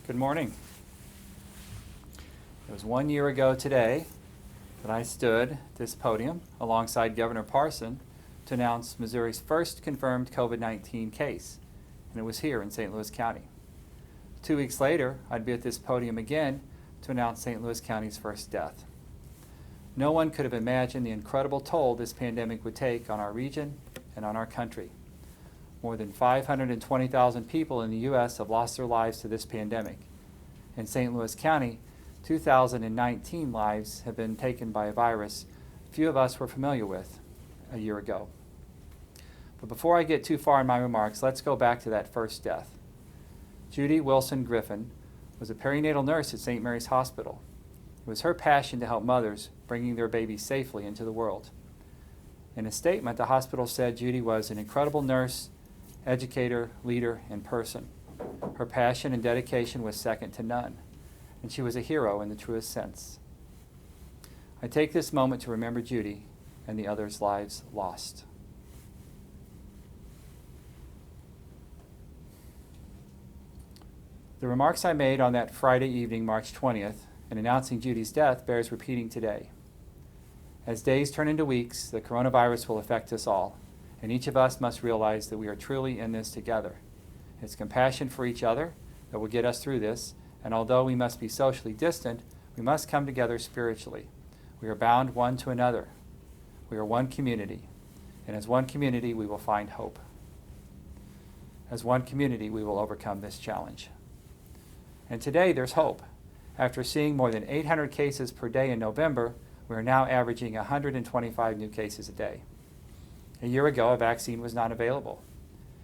Good morning. It was 1 year ago today that I stood at this podium alongside Governor Parson to announce Missouri's first confirmed COVID-19 case, and it was here in St. Louis County. 2 weeks later, I'd be at this podium again to announce St. Louis County's first death. No one could have imagined the incredible toll this pandemic would take on our region and on our country. More than 520,000 people in the U.S. have lost their lives to this pandemic. In St. Louis County, 2,019 lives have been taken by a virus few of us were familiar with a year ago. But before I get too far in my remarks, let's go back to that first death. Judy Wilson Griffin was a perinatal nurse at St. Mary's Hospital. It was her passion to help mothers bringing their babies safely into the world. In a statement, the hospital said Judy was an incredible nurse, educator, leader, and person. Her passion and dedication was second to none, and she was a hero in the truest sense. I take this moment to remember Judy and the others' lives lost. The remarks I made on that Friday evening, March 20th, in announcing Judy's death bears repeating today. As days turn into weeks, the coronavirus will affect us all, and each of us must realize that we are truly in this together. It's compassion for each other that will get us through this, and although we must be socially distant, we must come together spiritually. We are bound one to another. We are one community, and as one community we will find hope. As one community we will overcome this challenge. And today there's hope. After seeing more than 800 cases per day in November, we are now averaging 125 new cases a day. A year ago, a vaccine was not available.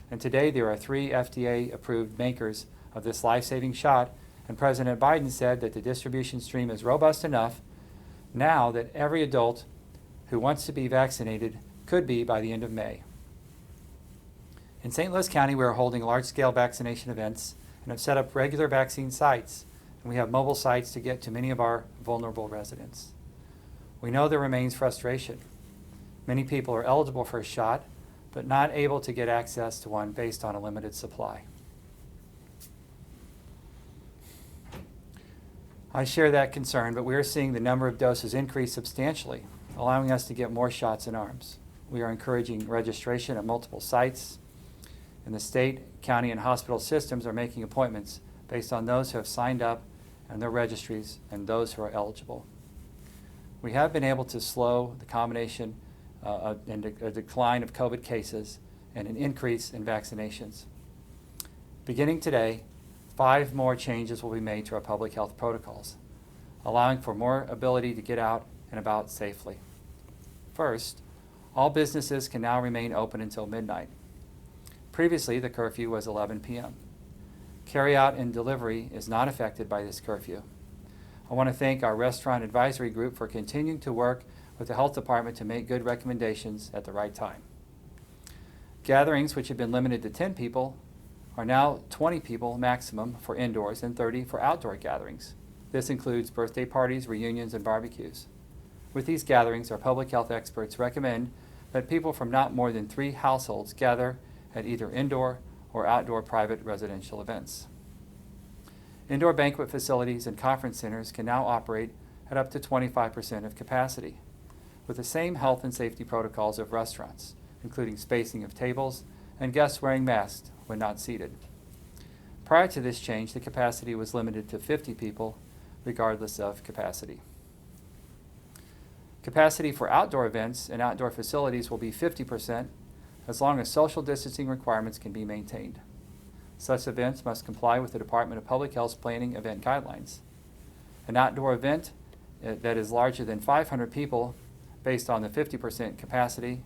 And today there are 3 FDA-approved makers of this life-saving shot, and President Biden said that the distribution stream is robust enough now that every adult who wants to be vaccinated could be by the end of May. In St. Louis County, we are holding large-scale vaccination events and have set up regular vaccine sites, and we have mobile sites to get to many of our vulnerable residents. We know there remains frustration. Many people are eligible for a shot, but not able to get access to one based on a limited supply. I share that concern, but we are seeing the number of doses increase substantially, allowing us to get more shots in arms. We are encouraging registration at multiple sites, and the state, county, and hospital systems are making appointments based on those who have signed up and their registries and those who are eligible. We have been able to slow the combination and a decline of COVID cases and an increase in vaccinations. Beginning today, 5 more changes will be made to our public health protocols, allowing for more ability to get out and about safely. First, all businesses can now remain open until midnight. Previously, the curfew was 11 p.m. Carryout and delivery is not affected by this curfew. I want to thank our restaurant advisory group for continuing to work with the health department to make good recommendations at the right time. Gatherings, which have been limited to 10 people, are now 20 people maximum for indoors and 30 for outdoor gatherings. This includes birthday parties, reunions, and barbecues. With these gatherings, our public health experts recommend that people from not more than 3 households gather at either indoor or outdoor private residential events. Indoor banquet facilities and conference centers can now operate at up to 25% of capacity, with the same health and safety protocols of restaurants, including spacing of tables and guests wearing masks when not seated. Prior to this change, the capacity was limited to 50 people, regardless of capacity. Capacity for outdoor events and outdoor facilities will be 50% as long as social distancing requirements can be maintained. Such events must comply with the Department of Public Health's planning event guidelines. An outdoor event that is larger than 500 people, based on the 50% capacity,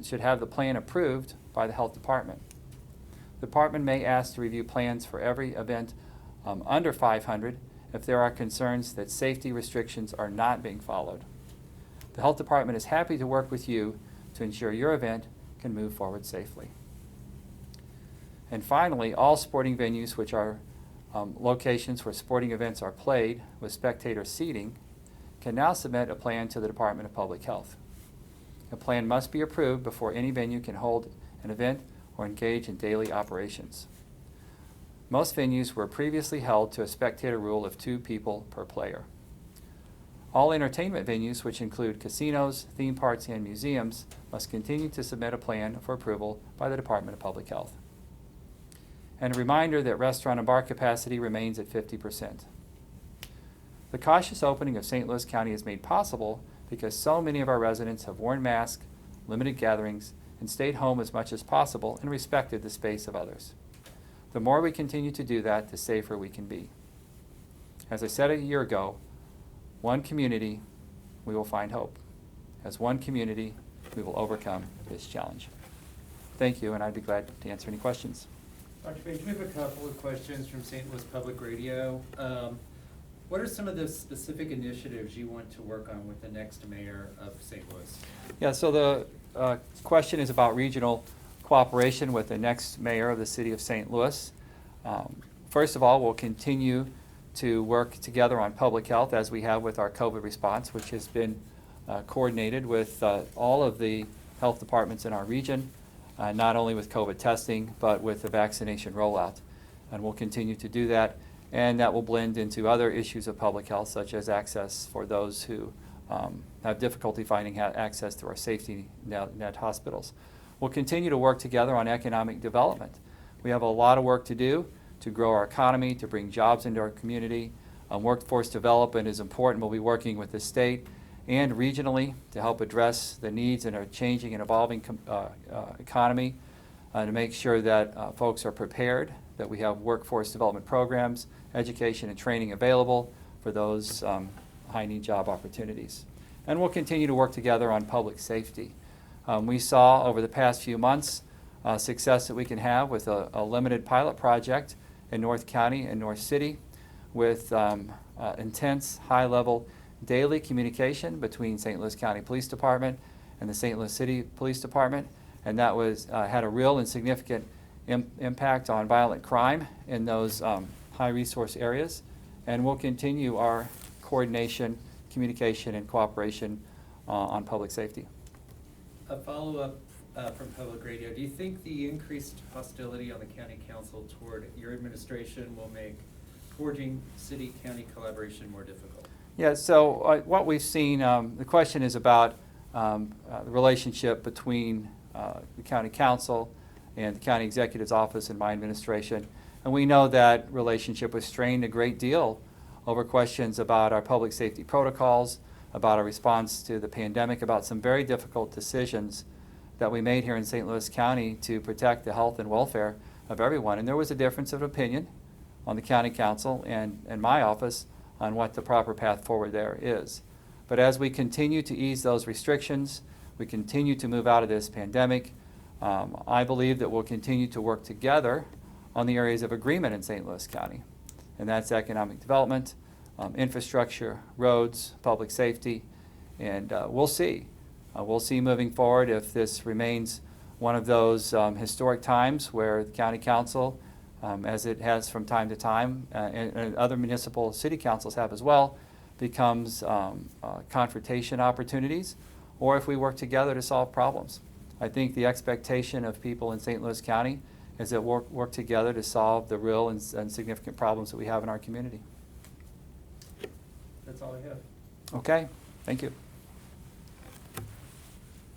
should have the plan approved by the health department. The department may ask to review plans for every event under 500 if there are concerns that safety restrictions are not being followed. The health department is happy to work with you to ensure your event can move forward safely. And finally, all sporting venues, which are locations where sporting events are played with spectator seating, can now submit a plan to the Department of Public Health. A plan must be approved before any venue can hold an event or engage in daily operations. Most venues were previously held to a spectator rule of 2 people per player. All entertainment venues, which include casinos, theme parks, and museums, must continue to submit a plan for approval by the Department of Public Health. And a reminder that restaurant and bar capacity remains at 50%. The cautious opening of St. Louis County is made possible because so many of our residents have worn masks, limited gatherings, and stayed home as much as possible and respected the space of others. The more we continue to do that, the safer we can be. As I said a year ago, one community, we will find hope. As one community, we will overcome this challenge. Thank you, and I'd be glad to answer any questions. Dr. Page, we have a couple of questions from St. Louis Public Radio. What are some of the specific initiatives you want to work on with the next mayor of St. Louis? Yeah, so the question is about regional cooperation with the next mayor of the city of St. Louis. First of all, we'll continue to work together on public health as we have with our COVID response, which has been coordinated with all of the health departments in our region, not only with COVID testing, but with the vaccination rollout. And we'll continue to do that, and that will blend into other issues of public health, such as access for those who have difficulty finding access to our safety net hospitals. We'll continue to work together on economic development. We have a lot of work to do to grow our economy, to bring jobs into our community. Workforce development is important. We'll be working with the state and regionally to help address the needs in a changing and evolving economy, to make sure that folks are prepared, that we have workforce development programs, education and training available for those high-need job opportunities. And we'll continue to work together on public safety. We saw over the past few months success that we can have with a limited pilot project in North County and North City with intense, high-level daily communication between St. Louis County Police Department and the St. Louis City Police Department, and that was had a real and significant impact on violent crime in those high-resource areas. And we'll continue our coordination, communication, and cooperation on public safety. A follow-up from Public Radio. Do you think the increased hostility on the County Council toward your administration will make forging city-county collaboration more difficult? Yeah, so what we've seen, the question is about the relationship between the County Council and the County Executive's Office and my administration. And we know that relationship was strained a great deal over questions about our public safety protocols, about our response to the pandemic, about some very difficult decisions that we made here in St. Louis County to protect the health and welfare of everyone. And there was a difference of opinion on the County Council and my office on what the proper path forward there is. But as we continue to ease those restrictions, we continue to move out of this pandemic, I believe that we'll continue to work together on the areas of agreement in St. Louis County. And that's economic development, infrastructure, roads, public safety, and we'll see. We'll see moving forward if this remains one of those historic times where the County Council, as it has from time to time, and other municipal city councils have as well, becomes confrontation opportunities, or if we work together to solve problems. I think the expectation of people in St. Louis County is that we'll work together to solve the real and significant problems that we have in our community. That's all I have. Okay, thank you.